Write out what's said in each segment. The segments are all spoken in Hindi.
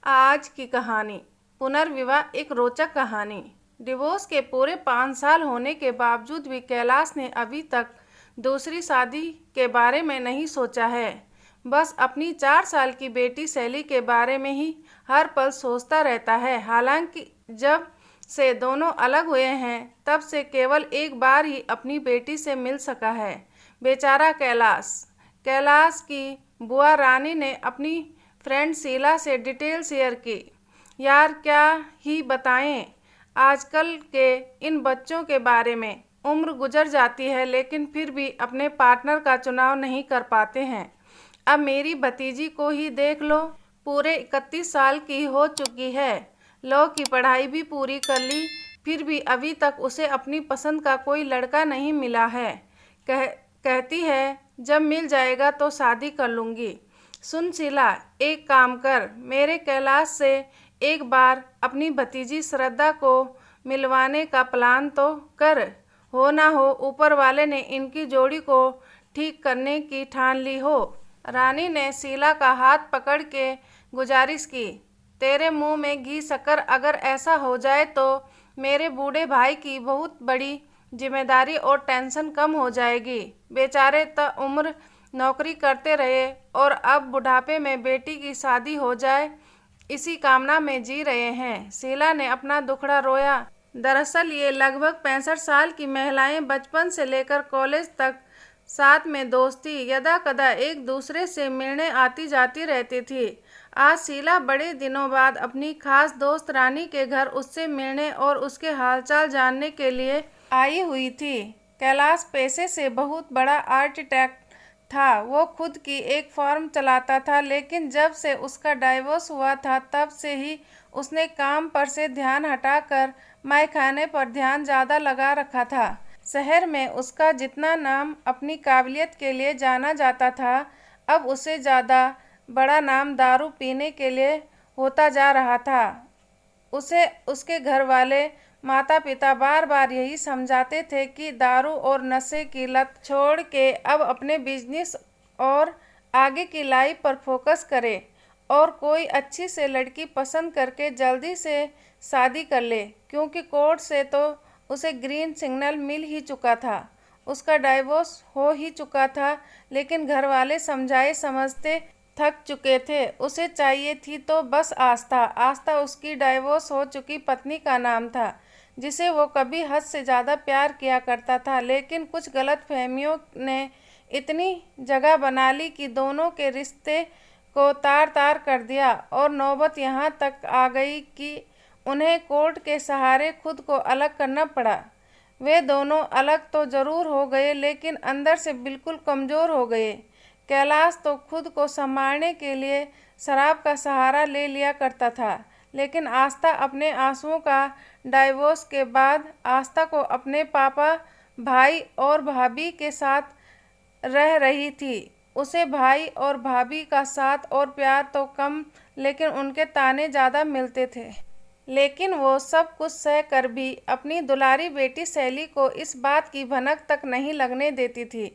आज की कहानी। पुनर्विवाह एक रोचक कहानी। डिवोर्स के पूरे 5 साल होने के बावजूद भी कैलाश ने अभी तक दूसरी शादी के बारे में नहीं सोचा है। बस अपनी 4 साल की बेटी शैली के बारे में ही हर पल सोचता रहता है। हालांकि जब से दोनों अलग हुए हैं तब से केवल एक बार ही अपनी बेटी से मिल सका है। बेचारा कैलाश। कैलाश की बुआ रानी ने अपनी फ्रेंड शीला से डिटेल शेयर की। यार क्या ही बताएं आजकल के इन बच्चों के बारे में। उम्र गुजर जाती है लेकिन फिर भी अपने पार्टनर का चुनाव नहीं कर पाते हैं। अब मेरी भतीजी को ही देख लो, पूरे 31 साल की हो चुकी है। लॉ की पढ़ाई भी पूरी कर ली, फिर भी अभी तक उसे अपनी पसंद का कोई लड़का नहीं मिला है। कहती है जब मिल जाएगा तो शादी कर लूँगी। सुन शीला, एक काम कर, मेरे कैलाश से एक बार अपनी भतीजी श्रद्धा को मिलवाने का प्लान तो कर। हो ना हो ऊपर वाले ने इनकी जोड़ी को ठीक करने की ठान ली हो। रानी ने शीला का हाथ पकड़ के गुजारिश की। तेरे मुंह में घी शक्कर, अगर ऐसा हो जाए तो मेरे बूढ़े भाई की बहुत बड़ी जिम्मेदारी और टेंशन कम हो जाएगी। बेचारे उम्र नौकरी करते रहे और अब बुढ़ापे में बेटी की शादी हो जाए, इसी कामना में जी रहे हैं। शीला ने अपना दुखड़ा रोया। दरअसल ये लगभग 65 साल की महिलाएं बचपन से लेकर कॉलेज तक साथ में दोस्ती यदा कदा एक दूसरे से मिलने आती जाती रहती थी। आज शीला बड़े दिनों बाद अपनी खास दोस्त रानी के घर उससे मिलने और उसके हालचाल जानने के लिए आई हुई थी। कैलाश पेशे से बहुत बड़ा आर्किटेक्ट था। वो खुद की एक फर्म चलाता था, लेकिन जब से उसका डाइवोर्स हुआ था तब से ही उसने काम पर से ध्यान हटाकर मैखाने पर ध्यान ज़्यादा लगा रखा था। शहर में उसका जितना नाम अपनी काबिलियत के लिए जाना जाता था, अब उससे ज़्यादा बड़ा नाम दारू पीने के लिए होता जा रहा था। उसे उसके घर वाले माता पिता बार बार यही समझाते थे कि दारू और नशे की लत छोड़ के अब अपने बिजनेस और आगे की लाइफ पर फोकस करे और कोई अच्छी से लड़की पसंद करके जल्दी से शादी कर ले, क्योंकि कोर्ट से तो उसे ग्रीन सिग्नल मिल ही चुका था। उसका डाइवोर्स हो ही चुका था, लेकिन घर वाले समझाए समझते थक चुके थे। उसे चाहिए थी तो बस आस्था। आस्था उसकी डाइवोर्स हो चुकी पत्नी का नाम था, जिसे वो कभी हद से ज़्यादा प्यार किया करता था। लेकिन कुछ गलतफहमियों ने इतनी जगह बना ली कि दोनों के रिश्ते को तार तार कर दिया और नौबत यहाँ तक आ गई कि उन्हें कोर्ट के सहारे खुद को अलग करना पड़ा। वे दोनों अलग तो ज़रूर हो गए, लेकिन अंदर से बिल्कुल कमज़ोर हो गए। कैलाश तो खुद को संभालने के लिए शराब का सहारा ले लिया करता था, लेकिन आस्था अपने आंसुओं का डाइवोर्स के बाद आस्था को अपने पापा, भाई और भाभी के साथ रह रही थी। उसे भाई और भाभी का साथ और प्यार तो कम, लेकिन उनके ताने ज़्यादा मिलते थे। लेकिन वो सब कुछ सह कर भी अपनी दुलारी बेटी शैली को इस बात की भनक तक नहीं लगने देती थी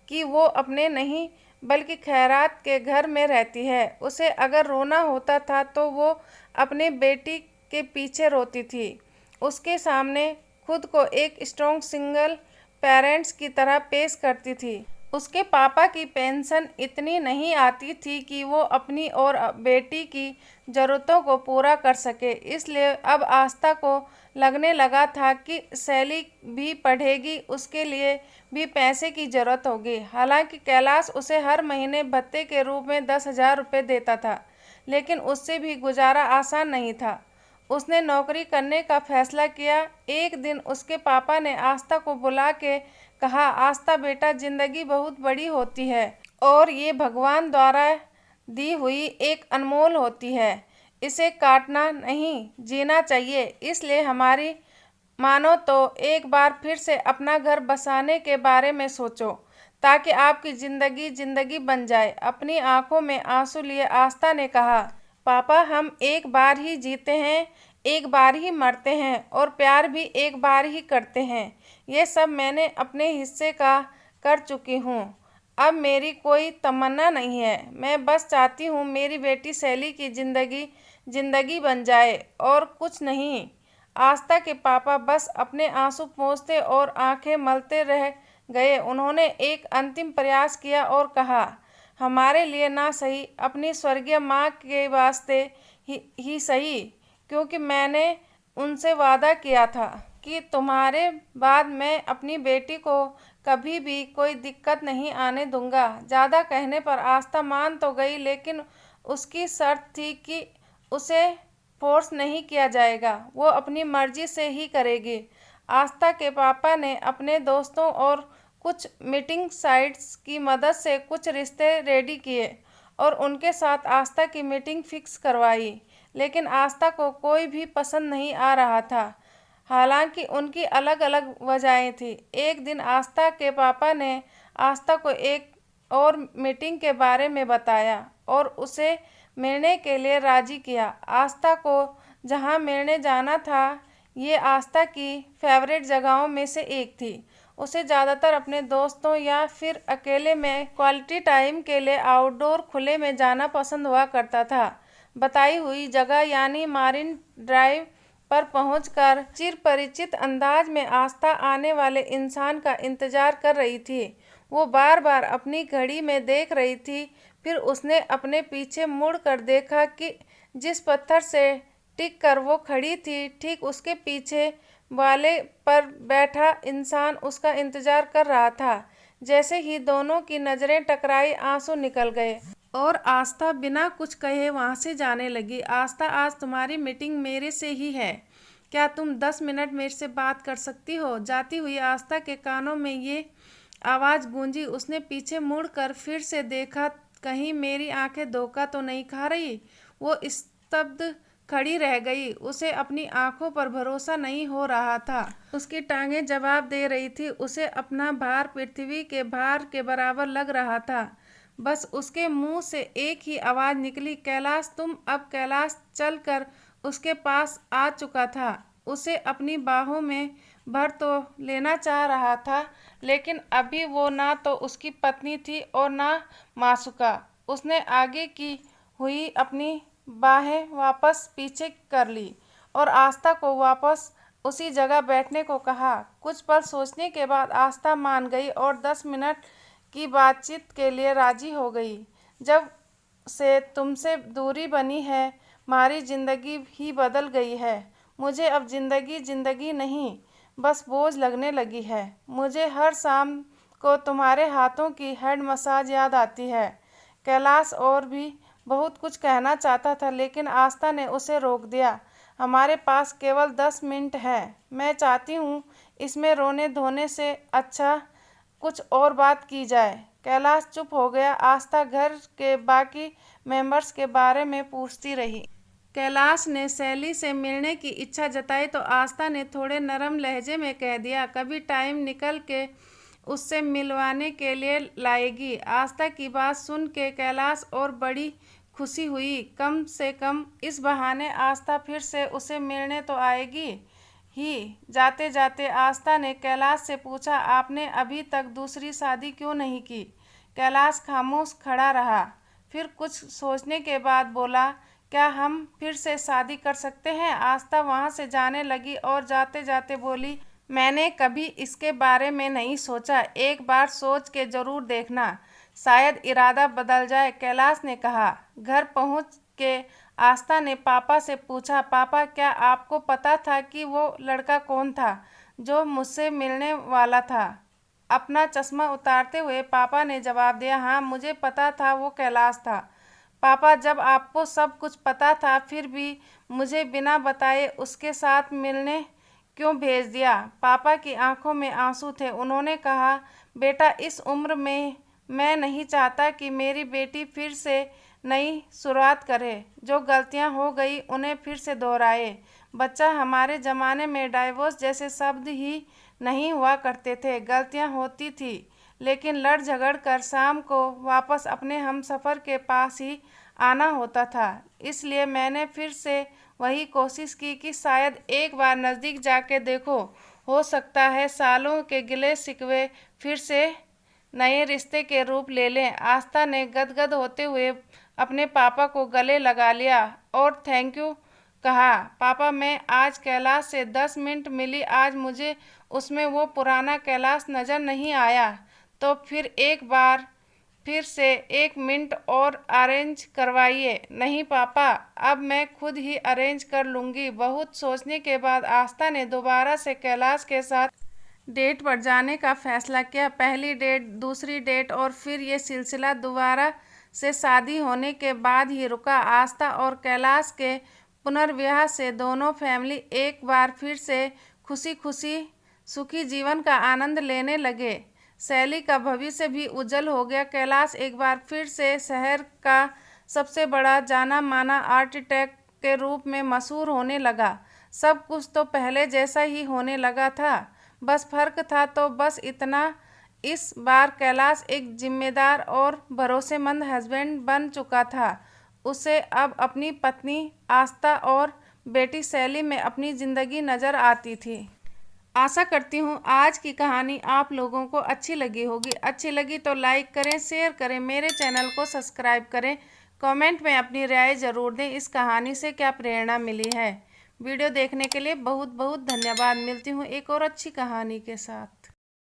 कि वो अपने नहीं बल्कि खैरात के घर में रहती है। उसे अगर रोना होता था तो वो अपने बेटी के पीछे रोती थी। उसके सामने खुद को एक स्ट्रॉन्ग सिंगल पेरेंट्स की तरह पेश करती थी। उसके पापा की पेंशन इतनी नहीं आती थी कि वो अपनी और बेटी की ज़रूरतों को पूरा कर सके, इसलिए अब आस्था को लगने लगा था कि शैली भी पढ़ेगी, उसके लिए भी पैसे की ज़रूरत होगी। हालांकि कैलाश उसे हर महीने भत्ते के रूप में 10,000 रुपये देता था, लेकिन उससे भी गुजारा आसान नहीं था। उसने नौकरी करने का फैसला किया। एक दिन उसके पापा ने आस्था को बुला के कहा, आस्था बेटा, ज़िंदगी बहुत बड़ी होती है और ये भगवान द्वारा दी हुई एक अनमोल होती है। इसे काटना नहीं, जीना चाहिए। इसलिए हमारी मानो तो एक बार फिर से अपना घर बसाने के बारे में सोचो, ताकि आपकी ज़िंदगी बन जाए। अपनी आंखों में आंसू लिए आस्था ने कहा, पापा, हम एक बार ही जीते हैं, एक बार ही मरते हैं और प्यार भी एक बार ही करते हैं। ये सब मैंने अपने हिस्से का कर चुकी हूँ। अब मेरी कोई तमन्ना नहीं है। मैं बस चाहती हूँ मेरी बेटी शैली की जिंदगी बन जाए, और कुछ नहीं। आस्था के पापा बस अपने आंसू पोंछते और आंखें मलते रह गए। उन्होंने एक अंतिम प्रयास किया और कहा, हमारे लिए ना सही, अपनी स्वर्गीय माँ के वास्ते ही सही, क्योंकि मैंने उनसे वादा किया था कि तुम्हारे बाद मैं अपनी बेटी को कभी भी कोई दिक्कत नहीं आने दूंगा। ज़्यादा कहने पर आस्था मान तो गई, लेकिन उसकी शर्त थी कि उसे फोर्स नहीं किया जाएगा, वो अपनी मर्जी से ही करेगी। आस्था के पापा ने अपने दोस्तों और कुछ मीटिंग साइट्स की मदद से कुछ रिश्ते रेडी किए और उनके साथ आस्था की मीटिंग फिक्स करवाई, लेकिन आस्था को कोई भी पसंद नहीं आ रहा था। हालांकि उनकी अलग अलग वजहें थी। एक दिन आस्था के पापा ने आस्था को एक और मीटिंग के बारे में बताया और उसे मिलने के लिए राजी किया। आस्था को जहां मिलने जाना था, ये आस्था की फेवरेट जगहों में से एक थी। उसे ज़्यादातर अपने दोस्तों या फिर अकेले में क्वालिटी टाइम के लिए आउटडोर खुले में जाना पसंद हुआ करता था। बताई हुई जगह यानी मारिन ड्राइव पर पहुंचकर चिरपरिचित अंदाज में आस्था आने वाले इंसान का इंतजार कर रही थी। वो बार बार अपनी घड़ी में देख रही थी। फिर उसने अपने पीछे मुड़ कर देखा कि जिस पत्थर से टिक कर वो खड़ी थी, ठीक उसके पीछे वाले पर बैठा इंसान उसका इंतजार कर रहा था। जैसे ही दोनों की नजरें टकराई, आंसू निकल गए और आस्था बिना कुछ कहे वहां से जाने लगी। आस्था, आज तुम्हारी मीटिंग मेरे से ही है, क्या तुम 10 मिनट मेरे से बात कर सकती हो? जाती हुई आस्था के कानों में ये आवाज़ गूंजी। उसने पीछे मुड़कर फिर से देखा, कहीं मेरी आंखें धोखा तो नहीं खा रही। वो स्तब्ध खड़ी रह गई। उसे अपनी आंखों पर भरोसा नहीं हो रहा था। उसकी टांगें जवाब दे रही थी। उसे अपना भार पृथ्वी के भार के बराबर लग रहा था। बस उसके मुंह से एक ही आवाज़ निकली, कैलाश तुम। अब कैलाश चलकर उसके पास आ चुका था। उसे अपनी बाहों में भर तो लेना चाह रहा था, लेकिन अभी वो ना तो उसकी पत्नी थी और ना मासूका। उसने आगे की हुई अपनी बाहें वापस पीछे कर ली और आस्था को वापस उसी जगह बैठने को कहा। कुछ पल सोचने के बाद आस्था मान गई और 10 मिनट की बातचीत के लिए राजी हो गई। जब से तुमसे दूरी बनी है, हमारी ज़िंदगी ही बदल गई है। मुझे अब जिंदगी नहीं, बस बोझ लगने लगी है। मुझे हर शाम को तुम्हारे हाथों की हेड मसाज याद आती है। कैलाश और भी बहुत कुछ कहना चाहता था, लेकिन आस्था ने उसे रोक दिया। हमारे पास केवल 10 मिनट है। मैं चाहती हूँ इसमें रोने धोने से अच्छा कुछ और बात की जाए। कैलाश चुप हो गया। आस्था घर के बाकी मेंबर्स के बारे में पूछती रही। कैलाश ने शैली से मिलने की इच्छा जताई तो आस्था ने थोड़े नरम लहजे में कह दिया, कभी टाइम निकल के उससे मिलवाने के लिए लाएगी। आस्था की बात सुन के कैलाश और बड़ी खुशी हुई। कम से कम इस बहाने आस्था फिर से उसे मिलने तो आएगी ही। जाते जाते आस्था ने कैलाश से पूछा, आपने अभी तक दूसरी शादी क्यों नहीं की? कैलाश खामोश खड़ा रहा। फिर कुछ सोचने के बाद बोला, क्या हम फिर से शादी कर सकते हैं? आस्था वहां से जाने लगी और जाते जाते बोली, मैंने कभी इसके बारे में नहीं सोचा। एक बार सोच के जरूर देखना, शायद इरादा बदल जाए। कैलाश ने कहा। घर पहुंच के आस्था ने पापा से पूछा, पापा क्या आपको पता था कि वो लड़का कौन था जो मुझसे मिलने वाला था? अपना चश्मा उतारते हुए पापा ने जवाब दिया, हाँ मुझे पता था, वो कैलाश था। पापा, जब आपको सब कुछ पता था फिर भी मुझे बिना बताए उसके साथ मिलने क्यों भेज दिया? पापा की आंखों में आंसू थे। उन्होंने कहा, बेटा इस उम्र में मैं नहीं चाहता कि मेरी बेटी फिर से नई शुरुआत करे। जो गलतियां हो गई उन्हें फिर से दोहराए। बच्चा, हमारे ज़माने में डाइवोर्स जैसे शब्द ही नहीं हुआ करते थे। गलतियां होती थी, लेकिन लड़ झगड़ कर शाम को वापस अपने हमसफ़र के पास ही आना होता था। इसलिए मैंने फिर से वही कोशिश की कि शायद एक बार नज़दीक जाके देखो, हो सकता है सालों के गिले शिकवे फिर से नए रिश्ते के रूप ले लें। आस्था ने गदगद होते हुए अपने पापा को गले लगा लिया और थैंक यू कहा। पापा, मैं आज कैलाश से 10 मिनट मिली, आज मुझे उसमें वो पुराना कैलाश नज़र नहीं आया। तो फिर एक बार फिर से 1 मिनट और अरेंज करवाइए। नहीं पापा, अब मैं खुद ही अरेंज कर लूँगी। बहुत सोचने के बाद आस्था ने दोबारा से कैलाश के साथ डेट पर जाने का फैसला किया। पहली डेट, दूसरी डेट और फिर ये सिलसिला दोबारा से शादी होने के बाद ही रुका। आस्था और कैलाश के पुनर्विवाह से दोनों फैमिली एक बार फिर से खुशी खुशी सुखी जीवन का आनंद लेने लगे। शैली का भविष्य भी उज्जवल हो गया। कैलाश एक बार फिर से शहर का सबसे बड़ा जाना माना आर्किटेक्ट के रूप में मशहूर होने लगा। सब कुछ तो पहले जैसा ही होने लगा था, बस फर्क था तो बस इतना, इस बार कैलाश एक जिम्मेदार और भरोसेमंद हस्बैंड बन चुका था। उसे अब अपनी पत्नी आस्था और बेटी शैली में अपनी ज़िंदगी नज़र आती थी। आशा करती हूँ आज की कहानी आप लोगों को अच्छी लगी होगी। अच्छी लगी तो लाइक करें, शेयर करें, मेरे चैनल को सब्सक्राइब करें। कमेंट में अपनी राय ज़रूर दें, इस कहानी से क्या प्रेरणा मिली है। वीडियो देखने के लिए बहुत बहुत धन्यवाद। मिलती हूँ एक और अच्छी कहानी के साथ।